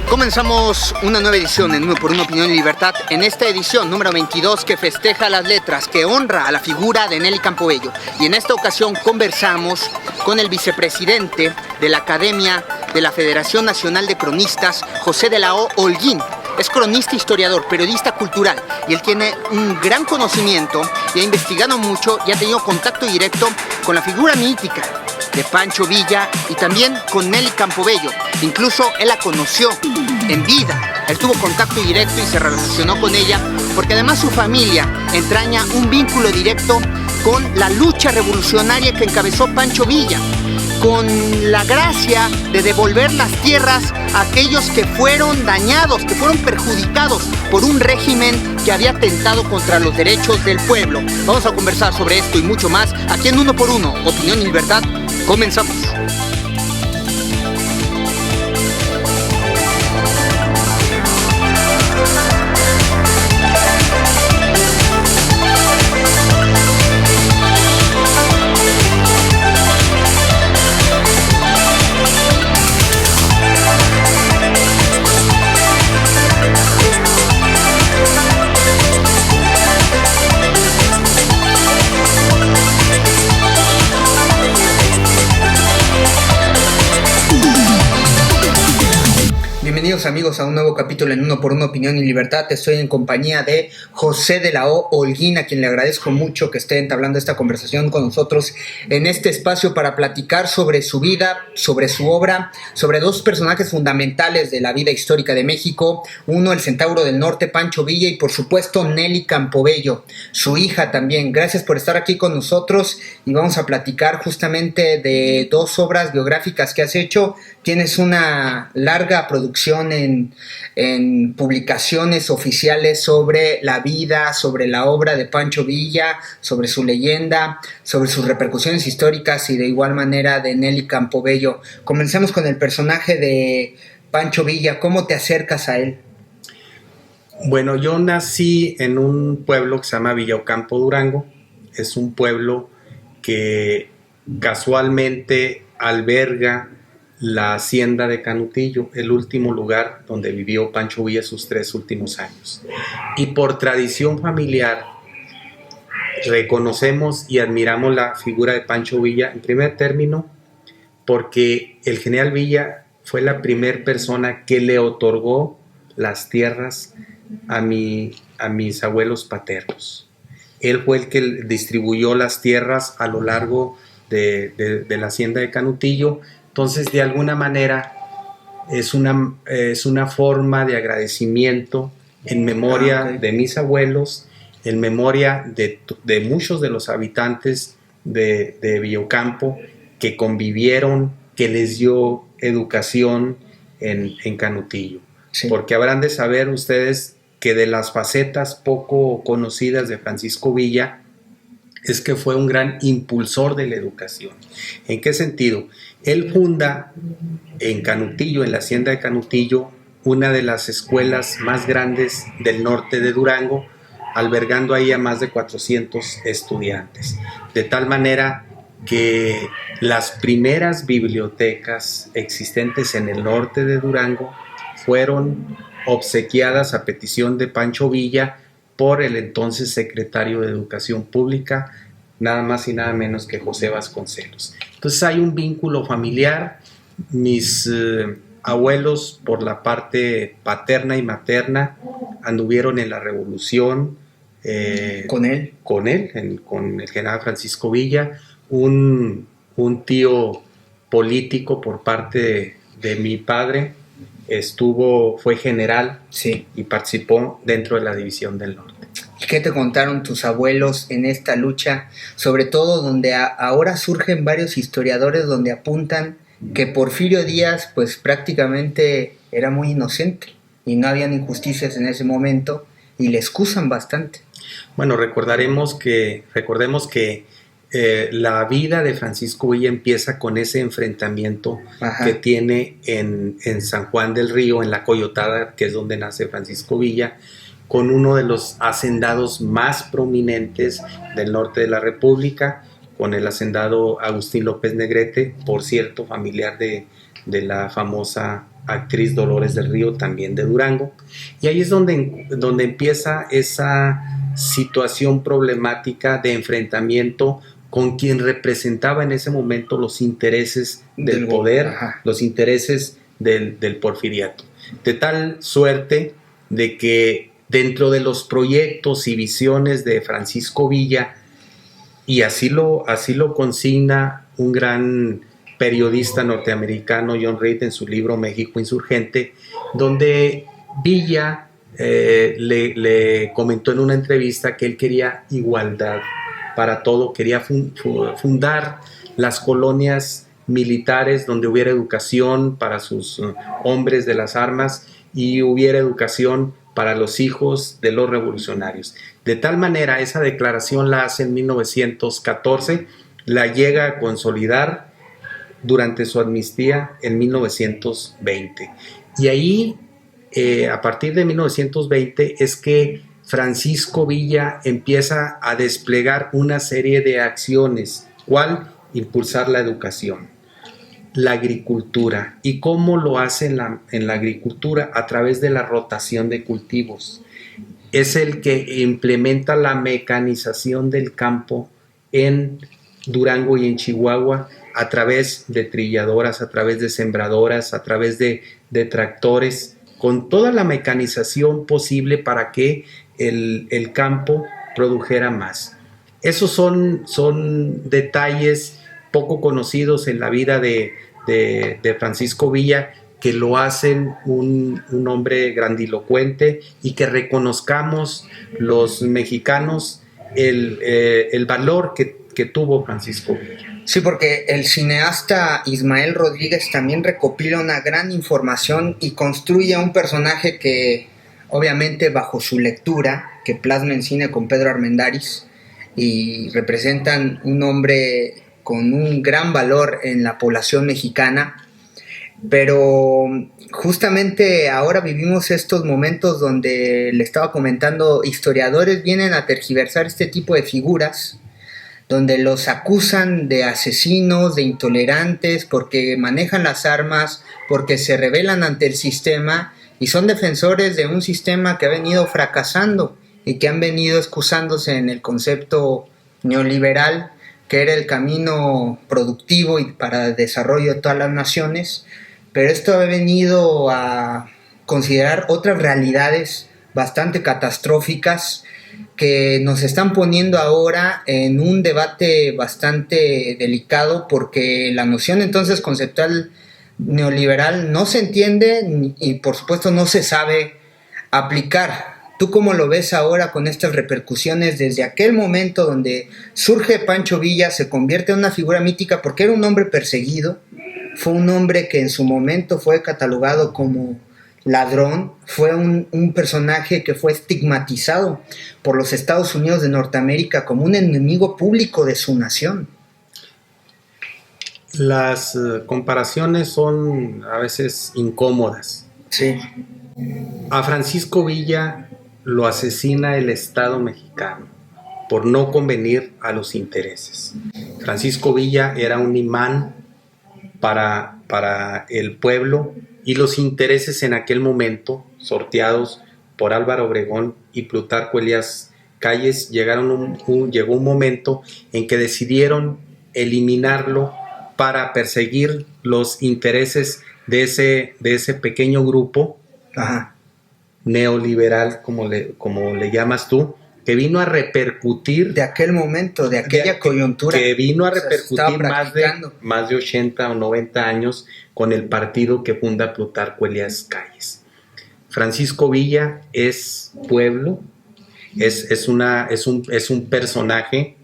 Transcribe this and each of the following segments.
Comenzamos una nueva edición en Uno por Uno Opinión y Libertad, en esta edición número 22 que festeja las letras, que honra a la figura de Nelly Campobello. Y en esta ocasión conversamos con el vicepresidente de la Academia de la Federación Nacional de Cronistas, José de la O. Holguín. Es cronista, historiador, periodista cultural, y él tiene un gran conocimiento y ha investigado mucho y ha tenido contacto directo con la figura mítica de Pancho Villa y también con Nelly Campobello. Incluso él la conoció en vida. Él tuvo contacto directo y se relacionó con ella porque además su familia entraña un vínculo directo con la lucha revolucionaria que encabezó Pancho Villa, con la gracia de devolver las tierras a aquellos que fueron dañados, que fueron perjudicados por un régimen que había atentado contra los derechos del pueblo. Vamos a conversar sobre esto y mucho más aquí en Uno por Uno, Opinión y Libertad. Comenzamos. Bienvenidos amigos a un nuevo capítulo en Uno por Uno Opinión y Libertad. Estoy en compañía de José de la O. Holguín, a quien le agradezco mucho que esté entablando esta conversación con nosotros en este espacio para platicar sobre su vida, sobre su obra, sobre dos personajes fundamentales de la vida histórica de México. Uno, el Centauro del Norte, Pancho Villa, y por supuesto Nelly Campobello, su hija también. Gracias por estar aquí con nosotros y vamos a platicar justamente de dos obras biográficas que has hecho. Tienes una larga producción en publicaciones oficiales sobre la vida, sobre la obra de Pancho Villa, sobre su leyenda, sobre sus repercusiones históricas y de igual manera de Nelly Campobello. Comencemos con el personaje de Pancho Villa. ¿Cómo te acercas a él? Bueno, yo nací en un pueblo que se llama Villa Ocampo, Durango. Es un pueblo que casualmente alberga la hacienda de Canutillo, el último lugar donde vivió Pancho Villa sus 3 últimos años. Y por tradición familiar reconocemos y admiramos la figura de Pancho Villa en primer término porque el general Villa fue la primera persona que le otorgó las tierras a mis abuelos paternos. Él fue el que distribuyó las tierras a lo largo de la hacienda de Canutillo. Entonces, de alguna manera, es una forma de agradecimiento en memoria de mis abuelos, en memoria de muchos de los habitantes de Villocampo que convivieron, que les dio educación en Canutillo. Sí. Porque habrán de saber ustedes que de las facetas poco conocidas de Francisco Villa es que fue un gran impulsor de la educación. ¿En qué sentido? Él funda en Canutillo, en la hacienda de Canutillo, una de las escuelas más grandes del norte de Durango, albergando ahí a más de 400 estudiantes. De tal manera que las primeras bibliotecas existentes en el norte de Durango fueron obsequiadas a petición de Pancho Villa por el entonces secretario de Educación Pública, nada más y nada menos que José Vasconcelos. Entonces hay un vínculo familiar. Mis abuelos, por la parte paterna y materna, anduvieron en la Revolución. ¿Con él? Con el general Francisco Villa, un tío político por parte de mi padre, fue general, sí, y participó dentro de la División del Norte. ¿Y qué te contaron tus abuelos en esta lucha? Sobre todo donde ahora surgen varios historiadores donde apuntan que Porfirio Díaz pues prácticamente era muy inocente y no habían injusticias en ese momento y le excusan bastante. Bueno, recordemos que la vida de Francisco Villa empieza con ese enfrentamiento que tiene en San Juan del Río, en la Coyotada, que es donde nace Francisco Villa, con uno de los hacendados más prominentes del norte de la República, con el hacendado Agustín López Negrete, por cierto, familiar de la famosa actriz Dolores del Río, también de Durango. Y ahí es donde empieza esa situación problemática de enfrentamiento con quien representaba en ese momento los intereses del poder, los intereses del porfiriato. De tal suerte de que dentro de los proyectos y visiones de Francisco Villa, y así lo consigna un gran periodista norteamericano, John Reed, en su libro México Insurgente, donde Villa le comentó en una entrevista que él quería igualdad para todo, quería fundar las colonias militares donde hubiera educación para sus hombres de las armas y hubiera educación para los hijos de los revolucionarios. De tal manera, esa declaración la hace en 1914, la llega a consolidar durante su amnistía en 1920. Y ahí, a partir de 1920, es que Francisco Villa empieza a desplegar una serie de acciones. ¿Cuál? Impulsar la educación, la agricultura. ¿Y cómo lo hace en la agricultura? A través de la rotación de cultivos. Es el que implementa la mecanización del campo en Durango y en Chihuahua a través de trilladoras, a través de sembradoras, a través de tractores, con toda la mecanización posible para que el campo produjera más. Esos son detalles poco conocidos en la vida de Francisco Villa, que lo hacen un hombre grandilocuente, y que reconozcamos los mexicanos el valor que tuvo Francisco Villa. Sí, porque el cineasta Ismael Rodríguez también recopila una gran información y construye un personaje que, obviamente, bajo su lectura, que plasma en cine con Pedro Armendáriz, y representan un hombre con un gran valor en la población mexicana. Pero justamente ahora vivimos estos momentos donde, le estaba comentando, historiadores vienen a tergiversar este tipo de figuras, donde los acusan de asesinos, de intolerantes, porque manejan las armas, porque se rebelan ante el sistema y son defensores de un sistema que ha venido fracasando y que han venido excusándose en el concepto neoliberal, que era el camino productivo y para el desarrollo de todas las naciones. Pero esto ha venido a considerar otras realidades bastante catastróficas que nos están poniendo ahora en un debate bastante delicado, porque la noción entonces conceptual neoliberal no se entiende y por supuesto no se sabe aplicar. ¿Tú cómo lo ves ahora con estas repercusiones desde aquel momento donde surge Pancho Villa, se convierte en una figura mítica porque era un hombre perseguido? Fue un hombre que en su momento fue catalogado como ladrón, fue un personaje que fue estigmatizado por los Estados Unidos de Norteamérica como un enemigo público de su nación. Las comparaciones son a veces incómodas. Sí. A Francisco Villa lo asesina el Estado mexicano por no convenir a los intereses. Francisco Villa era un imán para el pueblo, y los intereses en aquel momento, sorteados por Álvaro Obregón y Plutarco Elías Calles, llegó un momento en que decidieron eliminarlo para perseguir los intereses de ese pequeño grupo. Ajá. Neoliberal, como le llamas tú, que vino a repercutir de aquel momento, de aquella coyuntura, que vino a repercutir más de 80 o 90 años con el partido que funda Plutarco Elías Calles. Francisco Villa es pueblo, es un personaje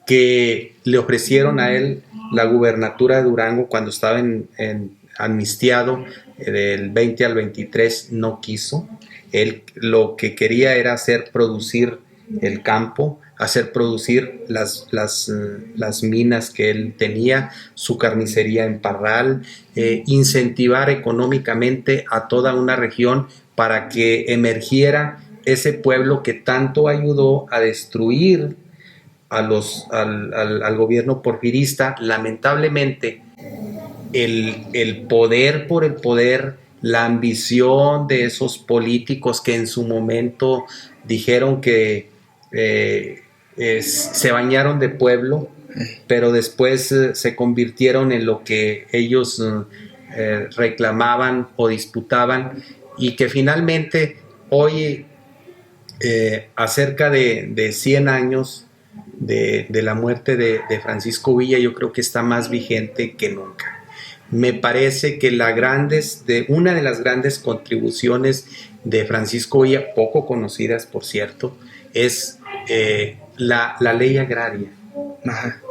que le ofrecieron a él la gubernatura de Durango cuando estaba en amnistiado del 20 al 23, no quiso. Él lo que quería era hacer producir el campo, hacer producir las minas que él tenía, su carnicería en Parral, incentivar económicamente a toda una región para que emergiera ese pueblo que tanto ayudó a destruir al gobierno porfirista. Lamentablemente, el poder por el poder, la ambición de esos políticos que en su momento dijeron que se bañaron de pueblo, pero después se convirtieron en lo que ellos reclamaban o disputaban, y que finalmente hoy, a cerca de 100 años de la muerte de Francisco Villa, yo creo que está más vigente que nunca. Me parece que una de las grandes contribuciones de Francisco Villa, poco conocidas por cierto, es la ley agraria. Ajá.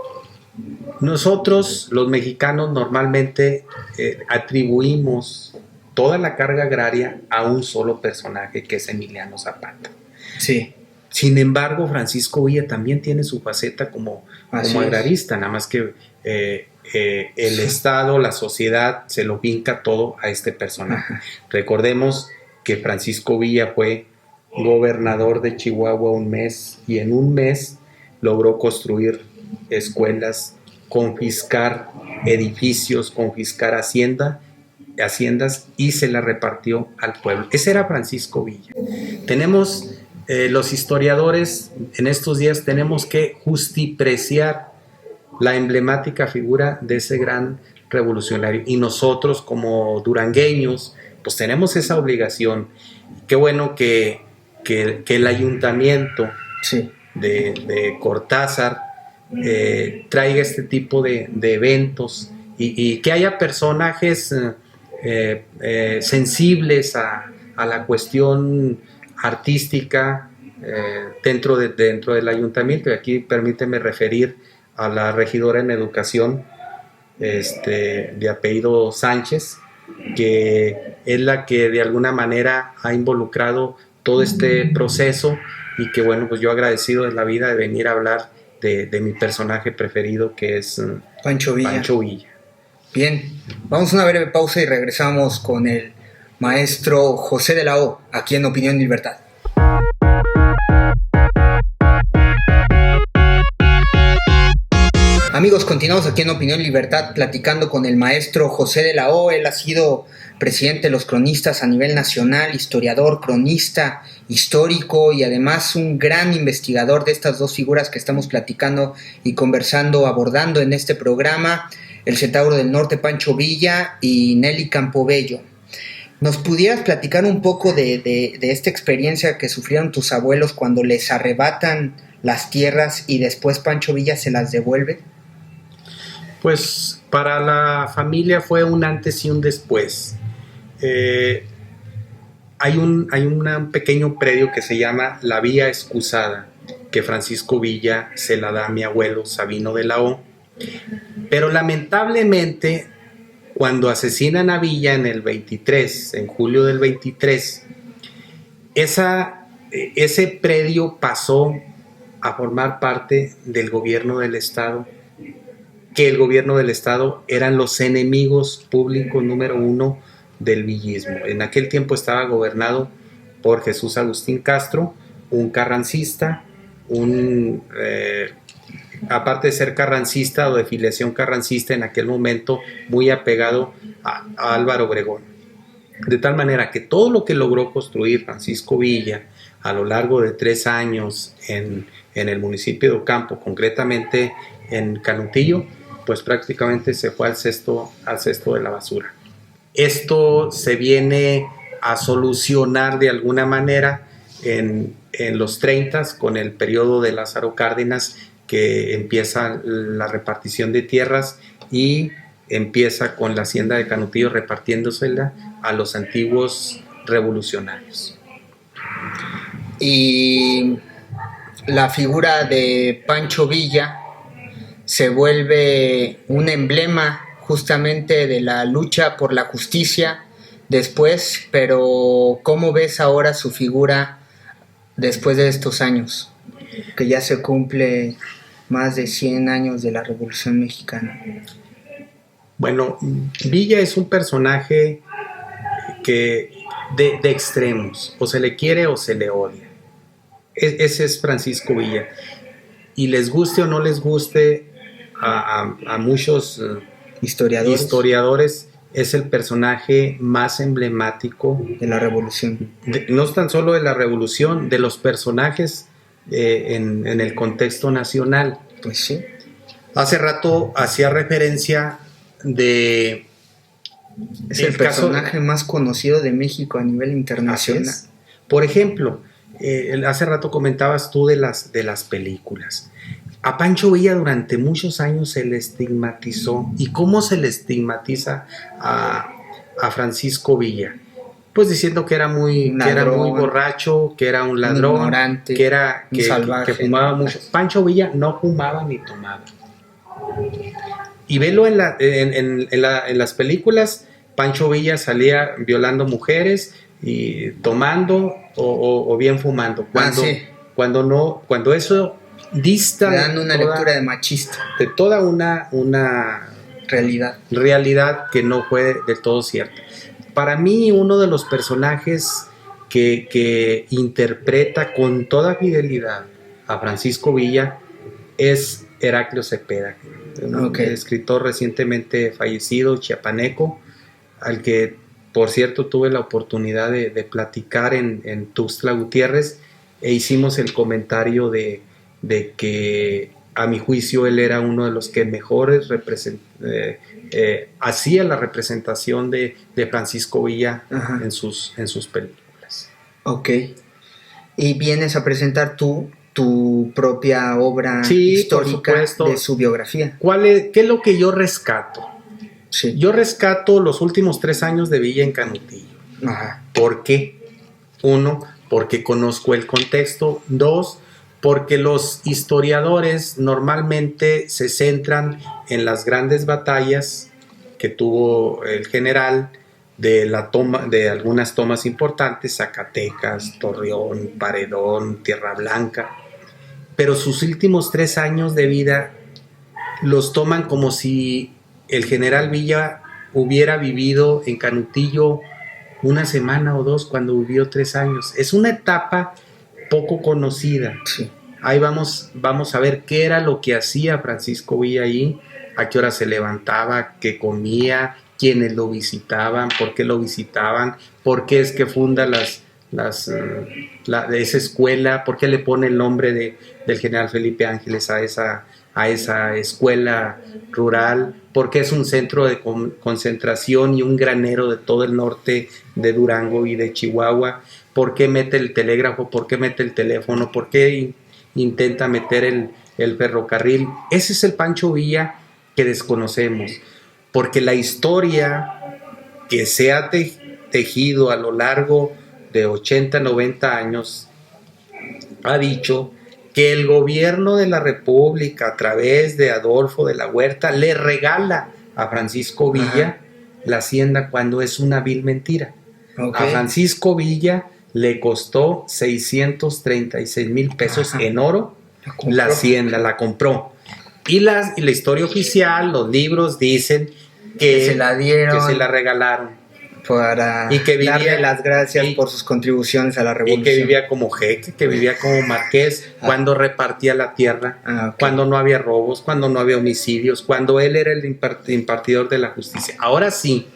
Nosotros, los mexicanos, normalmente atribuimos toda la carga agraria a un solo personaje, que es Emiliano Zapata. Sí. Sin embargo, Francisco Villa también tiene su faceta como agrarista, nada más que el Estado, la sociedad, se lo vinca todo a este personaje. Ajá. Recordemos que Francisco Villa fue gobernador de Chihuahua un mes, y en un mes logró construir escuelas, confiscar edificios, confiscar haciendas, y se la repartió al pueblo. Ese era Francisco Villa. Tenemos, los historiadores en estos días, tenemos que justipreciar la emblemática figura de ese gran revolucionario, y nosotros como durangueños pues tenemos esa obligación. Qué bueno que el ayuntamiento de Cortázar traiga este tipo de eventos, y que haya personajes sensibles a la cuestión artística dentro del ayuntamiento. Y aquí permíteme referir a la regidora en educación, de apellido Sánchez, que es la que de alguna manera ha involucrado todo este proceso, y que bueno, pues yo agradecido de la vida de venir a hablar de mi personaje preferido, que es Pancho Villa. Bien, vamos a una breve pausa y regresamos con el maestro José de la O, aquí en Opinión y Libertad. Amigos, continuamos aquí en Opinión y Libertad platicando con el maestro José de la O. Él ha sido presidente de los cronistas a nivel nacional, historiador, cronista, histórico, y además un gran investigador de estas dos figuras que estamos platicando y conversando, abordando en este programa, el Centauro del Norte Pancho Villa y Nelly Campobello. ¿Nos pudieras platicar un poco de esta experiencia que sufrieron tus abuelos cuando les arrebatan las tierras y después Pancho Villa se las devuelve? Pues para la familia fue un antes y un después. Hay un pequeño predio que se llama La Vía Excusada, que Francisco Villa se la da a mi abuelo Sabino de la O. Pero lamentablemente, cuando asesinan a Villa en julio del 23, ese predio pasó a formar parte del gobierno del Estado, que el gobierno del Estado eran los enemigos públicos número uno del villismo. En aquel tiempo estaba gobernado por Jesús Agustín Castro, un carrancista, aparte de ser carrancista o de filiación carrancista, en aquel momento muy apegado a Álvaro Obregón. De tal manera que todo lo que logró construir Francisco Villa a lo largo de 3 años en el municipio de Ocampo, concretamente en Canutillo, pues prácticamente se fue al cesto de la basura. Esto se viene a solucionar de alguna manera en los 30s, con el periodo de Lázaro Cárdenas, que empieza la repartición de tierras y empieza con la hacienda de Canutillo repartiéndosela a los antiguos revolucionarios. Y la figura de Pancho Villa se vuelve un emblema justamente de la lucha por la justicia después, pero ¿cómo ves ahora su figura después de estos años? Que ya se cumple más de 100 años de la Revolución Mexicana. Bueno, Villa es un personaje que de extremos, o se le quiere o se le odia. Ese es Francisco Villa. y les guste o no les guste a muchos historiadores, es el personaje más emblemático de la revolución. No tan solo de la revolución, de los personajes en el contexto nacional. Pues sí. Hace rato hacía referencia de... Es el personaje más conocido de México a nivel internacional. Por ejemplo, hace rato comentabas tú de las películas. A Pancho Villa durante muchos años se le estigmatizó. ¿Y cómo se le estigmatiza a Francisco Villa? Pues diciendo que era muy borracho, que era un ladrón, ignorante, que salvaje, que fumaba mucho. Pancho Villa no fumaba ni tomaba. Y velo en las películas, Pancho Villa salía violando mujeres y tomando o bien fumando. Cuando eso dista dando una lectura de machista, de toda una realidad que no fue del todo cierta. Para mí, uno de los personajes que interpreta con toda fidelidad a Francisco Villa es Heraclio Cepeda, un escritor recientemente fallecido, chiapaneco, al que, por cierto, tuve la oportunidad de platicar en Tuxtla Gutiérrez, e hicimos el comentario de que, a mi juicio, él era uno de los que mejores hacía la representación de Francisco Villa en sus películas. Ok. Y vienes a presentar tu propia obra histórica de su biografía. ¿Qué es lo que yo rescato? Sí. Yo rescato los últimos 3 años de Villa en Canutillo. ¿Por qué? 1, porque conozco el contexto. 2, porque los historiadores normalmente se centran en las grandes batallas que tuvo el general, de algunas tomas importantes, Zacatecas, Torreón, Paredón, Tierra Blanca, pero sus últimos 3 años de vida los toman como si el general Villa hubiera vivido en Canutillo 1 semana o 2 cuando vivió 3 años. Es una etapa poco conocida. Sí. Ahí vamos a ver qué era lo que hacía Francisco Villa ahí, a qué hora se levantaba, qué comía, quiénes lo visitaban, por qué lo visitaban, por qué es que funda esa escuela, por qué le pone el nombre del general Felipe Ángeles a esa escuela rural, por qué es un centro de concentración y un granero de todo el norte de Durango y de Chihuahua, por qué mete el telégrafo, por qué mete el teléfono, por qué intenta meter el ferrocarril. Ese es el Pancho Villa que desconocemos, porque la historia que se ha tejido a lo largo de 80, 90 años ha dicho que el gobierno de la República, a través de Adolfo de la Huerta, le regala a Francisco Villa la hacienda, cuando es una vil mentira. A Francisco Villa le costó 636,000 pesos en oro la hacienda, la compró. Y la historia oficial, los libros dicen que se la dieron, que se la regalaron para darle las gracias por sus contribuciones a la revolución. Y que vivía como jeque, que vivía como marqués, cuando repartía la tierra, cuando no había robos, cuando no había homicidios, cuando él era el impartidor de la justicia. Ahora sí,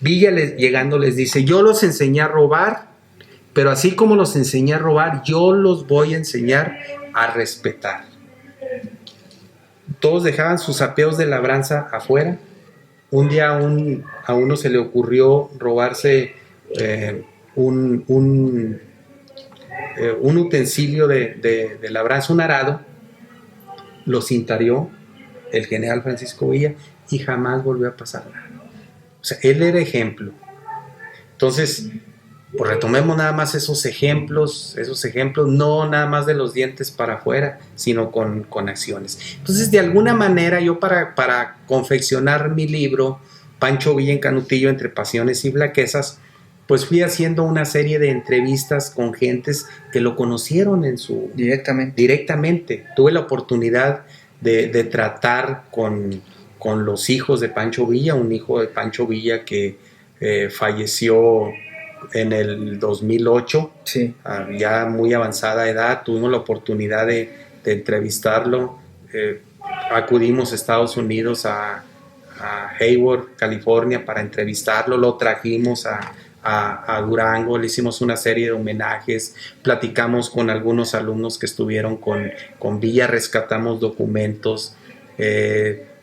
Villa llegando les dice: yo los enseñé a robar, pero así como los enseñé a robar, yo los voy a enseñar a respetar. Todos dejaban sus apeos de labranza afuera. Un día a uno se le ocurrió robarse un utensilio de labranza, un arado. Lo cintarió el general Francisco Villa y jamás volvió a pasar nada. O sea, él era ejemplo. Entonces, pues retomemos nada más esos ejemplos, no nada más de los dientes para afuera, sino con acciones. Entonces, de alguna manera, yo para confeccionar mi libro, Pancho Villa en Canutillo, entre pasiones y flaquezas, pues fui haciendo una serie de entrevistas con gentes que lo conocieron directamente. Tuve la oportunidad de tratar con los hijos de Pancho Villa, un hijo de Pancho Villa que falleció en el 2008, Sí. Ya muy avanzada edad. Tuvimos la oportunidad de entrevistarlo. Acudimos a Estados Unidos, a Hayward, California, para entrevistarlo. Lo trajimos a Durango, le hicimos una serie de homenajes, platicamos con algunos alumnos que estuvieron con Villa, rescatamos documentos,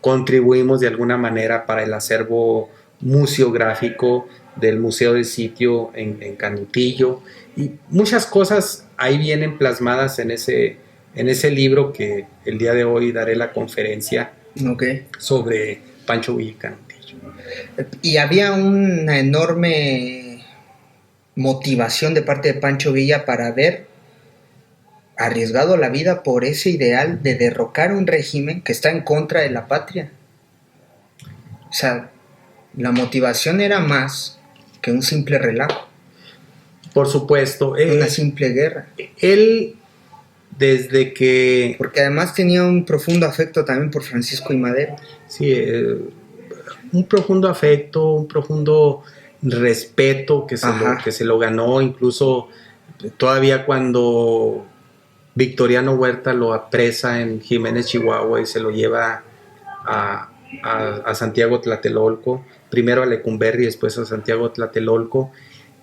contribuimos de alguna manera para el acervo museográfico del Museo del Sitio en Canutillo, y muchas cosas ahí vienen plasmadas en ese libro que el día de hoy daré la conferencia sobre Pancho Villa y Canutillo. Y había una enorme motivación de parte de Pancho Villa para haber arriesgado la vida por ese ideal de derrocar un régimen que está en contra de la patria. O sea, la motivación era más que un simple relajo. Por supuesto. Una simple guerra. Él, desde que... Porque además tenía un profundo afecto también por Francisco I. Madero. Sí, un profundo afecto, un profundo respeto que se lo ganó, incluso todavía cuando Victoriano Huerta lo apresa en Jiménez, Chihuahua, y se lo lleva a Santiago Tlatelolco, primero a Lecumberri y después a Santiago Tlatelolco.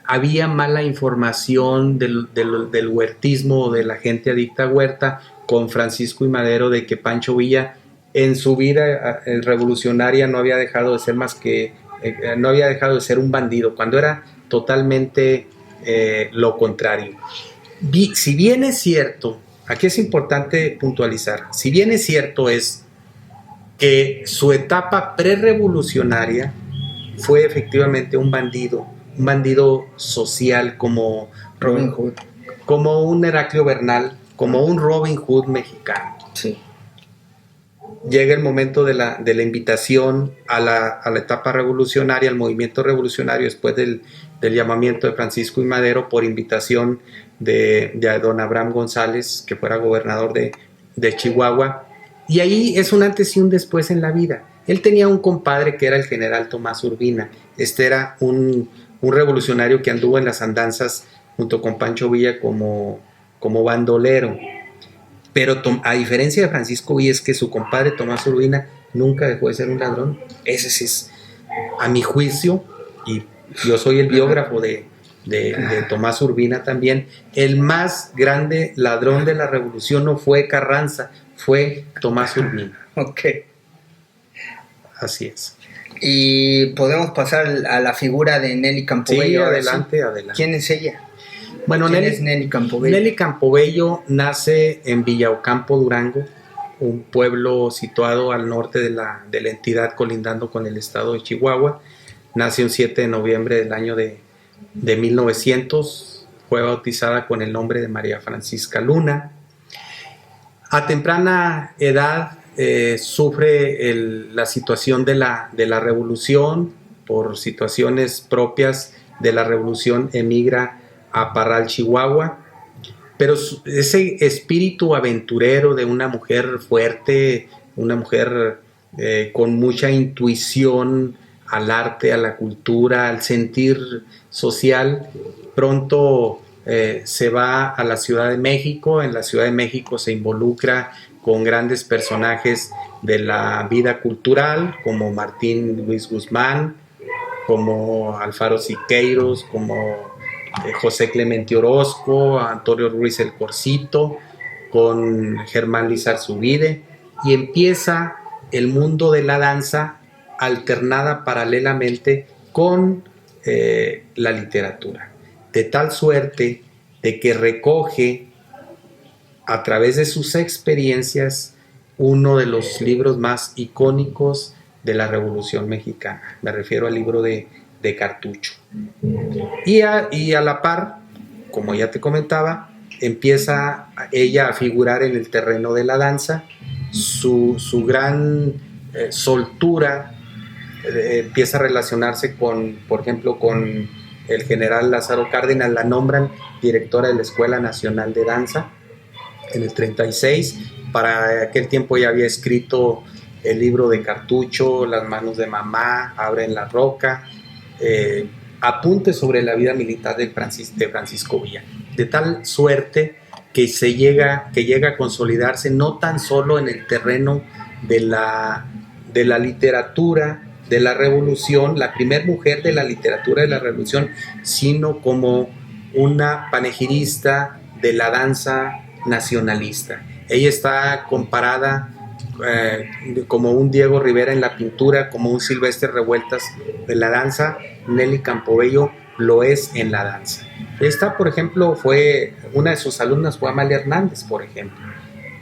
Había mala información del huertismo, de la gente adicta a Huerta, con Francisco I. Madero, de que Pancho Villa en su vida revolucionaria no había dejado de ser no había dejado de ser un bandido, cuando era totalmente lo contrario. Si bien es cierto, aquí es importante puntualizar, si bien es cierto es que su etapa prerevolucionaria fue efectivamente un bandido social como Robin Hood, como un Heraclio Bernal, como un Robin Hood mexicano. Sí. Llega el momento de la invitación a la etapa revolucionaria, al movimiento revolucionario, después del llamamiento de Francisco I. Madero por invitación de don Abraham González, que fuera gobernador de Chihuahua. Y ahí es un antes y un después en la vida. Él tenía un compadre que era el general Tomás Urbina. Este era un revolucionario que anduvo en las andanzas junto con Pancho Villa como bandolero. Pero a diferencia de Francisco Villa, es que su compadre Tomás Urbina nunca dejó de ser un ladrón. Ese sí es, a mi juicio, y yo soy el biógrafo de Tomás Urbina también, el más grande ladrón de la revolución no fue Carranza, fue Tomás Urbina. Ok. Así es. Y podemos pasar a la figura de Nelly Campobello. Sí, adelante. ¿Quién es ella? Bueno, ¿Quién es Nelly Campobello? Nelly Campobello nace en Villaocampo, Durango, un pueblo situado al norte de la entidad, colindando con el estado de Chihuahua. Nace un 7 de noviembre del año de 1900. Fue bautizada con el nombre de María Francisca Luna. A temprana edad sufre la situación de la revolución. Por situaciones propias de la revolución emigra a Parral, Chihuahua, pero ese espíritu aventurero de una mujer fuerte, una mujer con mucha intuición al arte, a la cultura, al sentir social, pronto se va a la Ciudad de México. En la Ciudad de México se involucra con grandes personajes de la vida cultural, como Martín Luis Guzmán, como Alfaro Siqueiros, como José Clemente Orozco, Antonio Ruiz el Corcito, con Germán Lizar Zubide, y empieza el mundo de la danza alternada paralelamente con la literatura, de tal suerte de que recoge a través de sus experiencias uno de los libros más icónicos de la Revolución Mexicana. Me refiero al libro de Cartucho. Y a la par, como ya te comentaba, empieza ella a figurar en el terreno de la danza. Su gran soltura empieza a relacionarse por ejemplo, con el general Lázaro Cárdenas. La nombran directora de la Escuela Nacional de Danza en el 36. Para aquel tiempo ya había escrito el libro de Cartucho, Las manos de mamá, Abren la roca. apuntes sobre la vida militar de Francisco Villa, de tal suerte que llega a consolidarse no tan solo en el terreno de la literatura de la revolución, la primer mujer de la literatura de la revolución, sino como una panegirista de la danza nacionalista. Ella está comparada como un Diego Rivera en la pintura, como un Silvestre Revueltas de la danza. Nelly Campobello lo es en la danza. Esta, por ejemplo, una de sus alumnas fue Amalia Hernández, por ejemplo,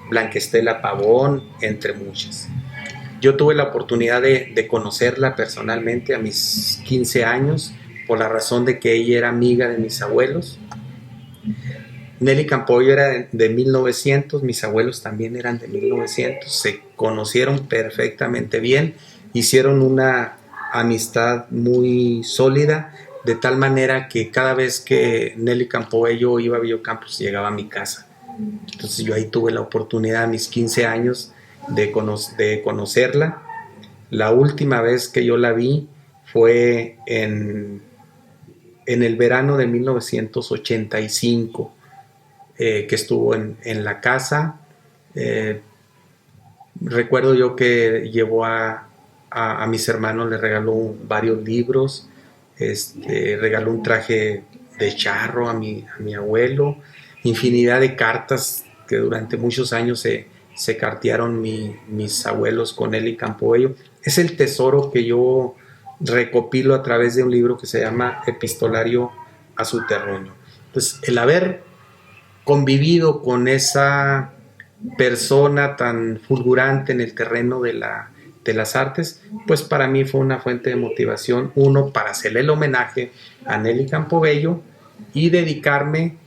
Blanca Estela Pavón, entre muchas. Yo tuve la oportunidad de conocerla personalmente a mis 15 años, por la razón de que ella era amiga de mis abuelos. Nelly Campobello era de 1900, mis abuelos también eran de 1900, se conocieron perfectamente bien, hicieron una amistad muy sólida, de tal manera que cada vez que Nelly Campobello iba a Villocampos llegaba a mi casa. Entonces yo ahí tuve la oportunidad a mis 15 años de conocerla. La última vez que yo la vi fue en el verano de 1985, que estuvo en la casa. Recuerdo yo que llevó a mis hermanos, le regaló varios libros, regaló un traje de charro a mi abuelo, infinidad de cartas que durante muchos años se cartearon mis abuelos con Nelly Campobello. Es el tesoro que yo recopilo a través de un libro que se llama Epistolario a su terruño. Entonces, el haber convivido con esa persona tan fulgurante en el terreno de las artes, pues para mí fue una fuente de motivación, uno, para hacerle el homenaje a Nelly Campobello y dedicarme,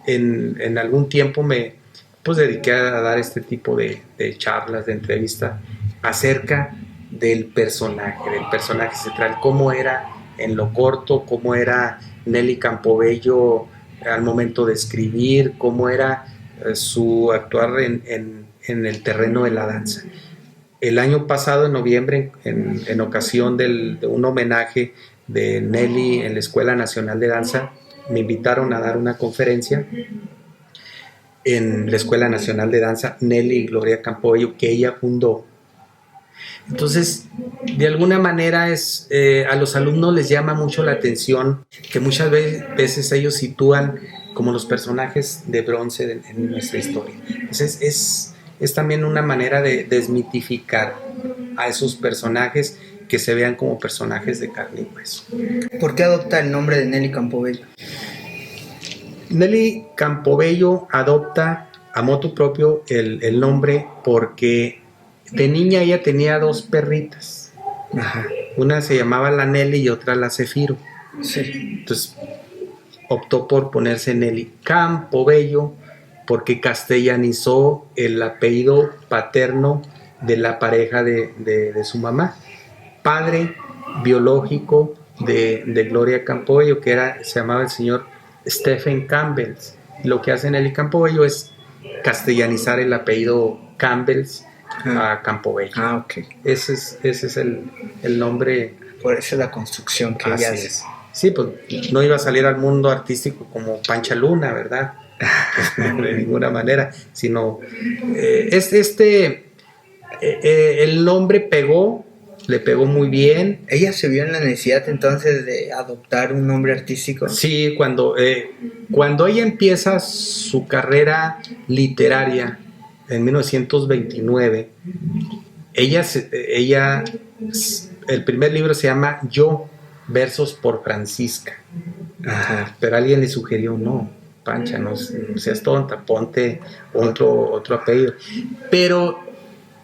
en algún tiempo me dediqué a dar este tipo de charlas, de entrevistas acerca del personaje central, cómo era en lo corto, cómo era Nelly Campobello al momento de escribir, cómo era su actuar en el terreno de la danza. El año pasado, en noviembre, en ocasión de un homenaje de Nelly en la Escuela Nacional de Danza, me invitaron a dar una conferencia en la Escuela Nacional de Danza, Nelly Gloria Campobello, que ella fundó. Entonces, de alguna manera a los alumnos les llama mucho la atención que muchas veces ellos sitúan como los personajes de bronce en nuestra historia. Entonces, es también una manera de desmitificar a esos personajes, que se vean como personajes de carne y hueso. ¿Por qué adopta el nombre de Nelly Campobello? Nelly Campobello adopta a motu propio el nombre porque de niña ella tenía dos perritas. Ajá. Una se llamaba la Nelly y otra la Cefiro. Sí. Entonces optó por ponerse Nelly Campobello porque castellanizó el apellido paterno de la pareja de su mamá. Padre biológico de Gloria Campobello, que se llamaba el señor Stephen Campbell. Lo que hace Nelly Campobello es castellanizar el apellido Campbells a Campobello. Ok. Ese es el nombre. Por eso la construcción que ella hace. Sí, pues no iba a salir al mundo artístico como Pancha Luna, ¿verdad? De ninguna manera, sino el nombre le pegó muy bien. ¿Ella se vio en la necesidad entonces de adoptar un nombre artístico? Sí, cuando ella empieza su carrera literaria en 1929, el primer libro se llama Yo, versos por Francisca. Ajá. Pero alguien le sugirió, no, Pancha, no seas tonta, ponte otro apellido. Pero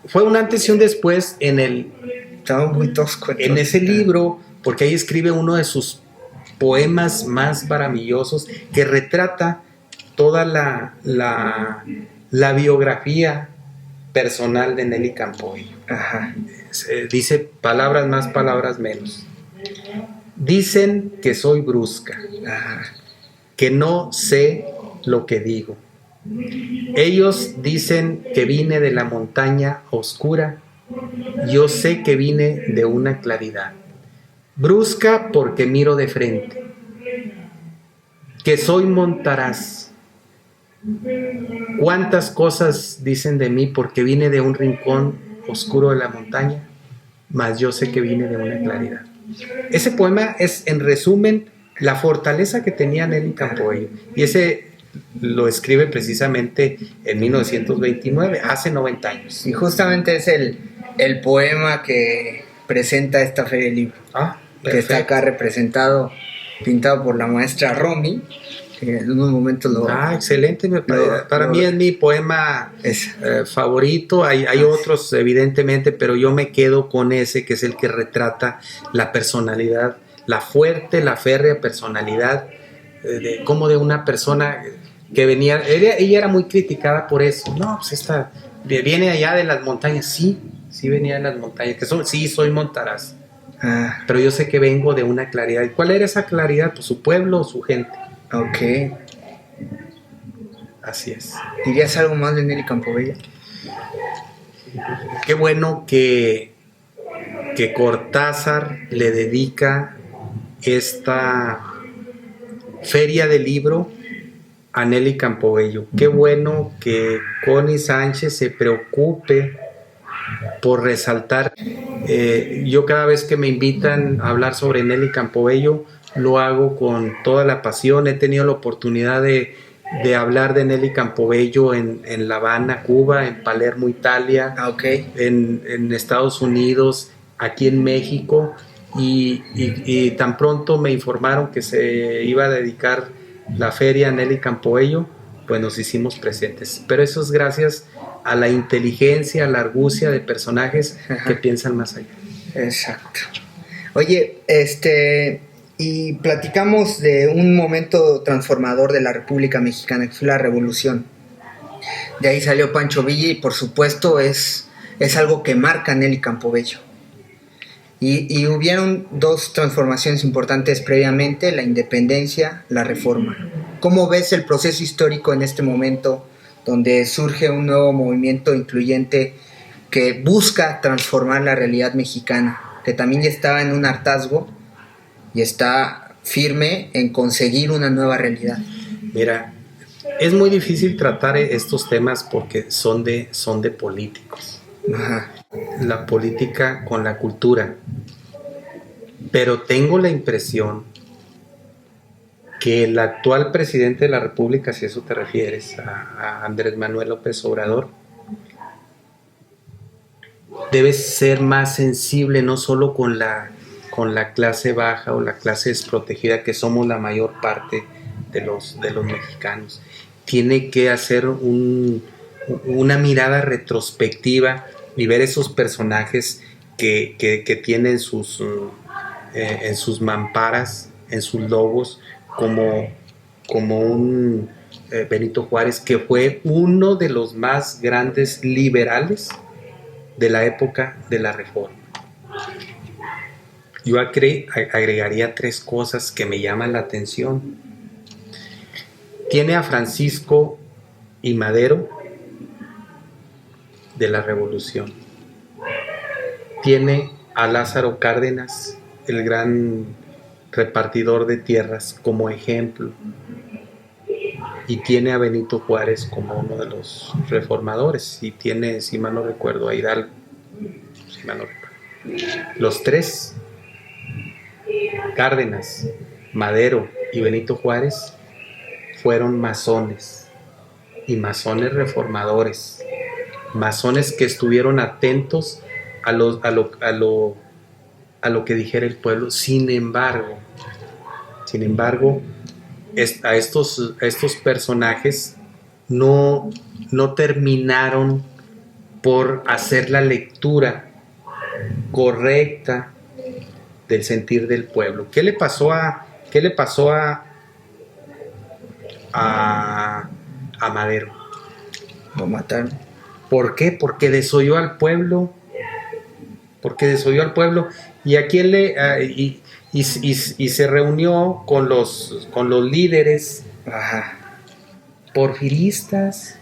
fue un antes y un después estaba muy tosco en ese libro, porque ahí escribe uno de sus poemas más maravillosos que retrata toda la biografía personal de Nelly Campobello. Ajá. Dice palabras más, palabras menos. Dicen que soy brusca, que no sé lo que digo. Ellos dicen que vine de la montaña oscura. Yo sé que vine de una claridad. brusca porque miro de frente, que soy montaraz. ¿Cuántas cosas dicen de mí porque vine de un rincón oscuro de la montaña? Mas yo sé que vine de una claridad. Ese poema es, en resumen, la fortaleza que tenía Nelly Campoello. Y ese lo escribe precisamente en 1929, hace 90 años. Y justamente es el poema que presenta esta Feria del Libro. Que está acá representado, pintado por la maestra Romy. Que en un momento lo... excelente. Para mí es mi poema favorito. Hay otros, evidentemente, pero yo me quedo con ese, que es el que retrata la personalidad, la fuerte, la férrea personalidad, como de una persona que venía... Ella era muy criticada por eso. No, pues esta viene allá de las montañas. Sí venía de las montañas. Sí, soy montaraz. Pero yo sé que vengo de una claridad. ¿Y cuál era esa claridad? Pues su pueblo o su gente. Ok. Así es. ¿Dirías algo más de Nelly Campobello? Qué bueno que Cortázar le dedica esta feria del libro a Nelly Campobello. Qué bueno que Connie Sánchez se preocupe por resaltar. Yo cada vez que me invitan a hablar sobre Nelly Campobello lo hago con toda la pasión. He tenido la oportunidad de hablar de Nelly Campobello en La Habana, Cuba, en Palermo, Italia, en Estados Unidos, aquí en México, y tan pronto me informaron que se iba a dedicar la feria a Nelly Campobello, pues nos hicimos presentes. Pero eso es gracias a la inteligencia, a la argucia de personajes que piensan más allá. Exacto. Oye, y platicamos de un momento transformador de la República Mexicana, que fue la Revolución. De ahí salió Pancho Villa y por supuesto es algo que marca a Nelly Campobello. Y hubieron dos transformaciones importantes previamente: la independencia, la reforma. ¿Cómo ves el proceso histórico en este momento, donde surge un nuevo movimiento incluyente que busca transformar la realidad mexicana, que también ya estaba en un hartazgo y está firme en conseguir una nueva realidad? Mira, es muy difícil tratar estos temas porque son de políticos. La política con la cultura. Pero tengo la impresión que el actual presidente de la República, si a eso te refieres, a Andrés Manuel López Obrador, debe ser más sensible no solo con la clase baja o la clase desprotegida, que somos la mayor parte de los mexicanos. Tiene que hacer una mirada retrospectiva y ver esos personajes que tienen en sus mamparas, en sus logos, como un Benito Juárez, que fue uno de los más grandes liberales de la época de la Reforma. Yo agregaría 3 cosas que me llaman la atención. Tiene a Francisco y Madero de la Revolución. Tiene a Lázaro Cárdenas, el gran repartidor de tierras, como ejemplo. Y tiene a Benito Juárez como uno de los reformadores. Y tiene, si mal no recuerdo, a Hidalgo. Si mal no recuerdo. Los 3, Cárdenas, Madero y Benito Juárez, fueron masones. Y masones reformadores. Masones que estuvieron atentos a lo que dijera el pueblo. Sin embargo, a estos personajes no terminaron por hacer la lectura correcta del sentir del pueblo. ¿Qué le pasó a Madero? Lo mataron. ¿Por qué? Porque desoyó al pueblo. Y a quién y se reunió con los líderes porfiristas.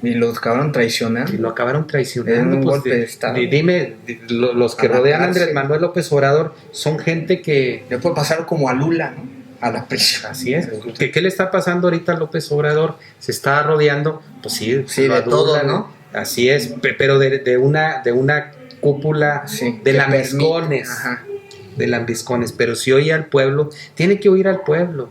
Y lo acabaron traicionando. Y lo acabaron traicionando. En un Pues, golpe de Estado. Dime, los que A la rodean a cárcel. Andrés Manuel López Obrador son gente que... Le puede pasar como a Lula, ¿no? A la prisión. Así es. ¿Qué le está pasando ahorita a López Obrador? Se está rodeando, pues sí, Sí, lo de todo, adulan, ¿no? Así es, pero de una cúpula Sí, de que lambiscones. Ajá. De lambiscones. Pero si oye al pueblo, tiene que oír al pueblo.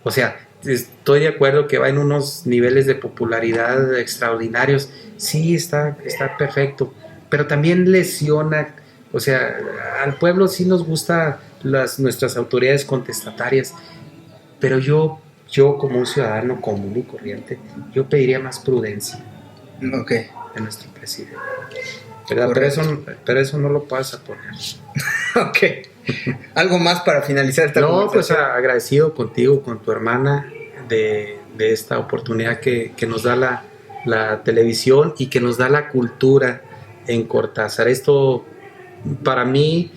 O sea, estoy de acuerdo que va en unos niveles de popularidad extraordinarios. Sí, está perfecto. Pero también lesiona, o sea, al pueblo sí nos gusta nuestras autoridades contestatarias. Pero yo como un ciudadano común y corriente, yo pediría más prudencia Ok. de nuestro presidente. ¿Verdad? Pero eso no lo vas a poner. Ok. ¿Algo más para finalizar esta No, pues conversación? agradecido contigo, con tu hermana, de esta oportunidad que nos da la televisión y que nos da la cultura en Cortázar. Esto para mí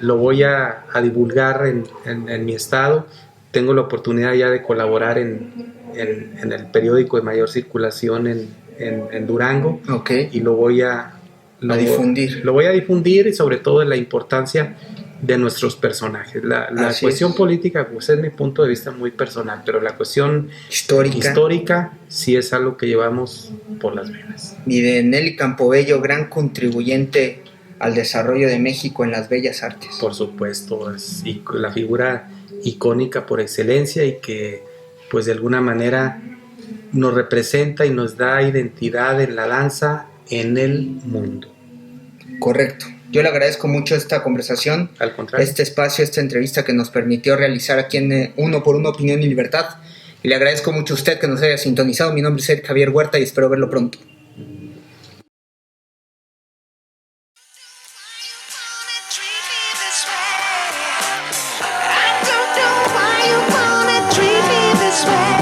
lo voy a divulgar en mi estado. Tengo la oportunidad ya de colaborar en el periódico de mayor circulación en Durango. Ok. Y lo voy a difundir. Lo voy a difundir, y sobre todo la importancia de nuestros personajes. La Así cuestión es. política, pues es mi punto de vista muy personal, pero la cuestión histórica sí es algo que llevamos por las venas. Y de Nelly Campobello, gran contribuyente al desarrollo de México en las bellas artes. Por supuesto, es la figura icónica por excelencia y que pues de alguna manera nos representa y nos da identidad en la danza en el mundo. Correcto. Yo le agradezco mucho esta conversación, Al contrario. este espacio, esta entrevista que nos permitió realizar aquí en Uno por Uno, Opinión y Libertad. Y le agradezco mucho a usted que nos haya sintonizado. Mi nombre es Eric Javier Huerta y espero verlo pronto. Treat me this way.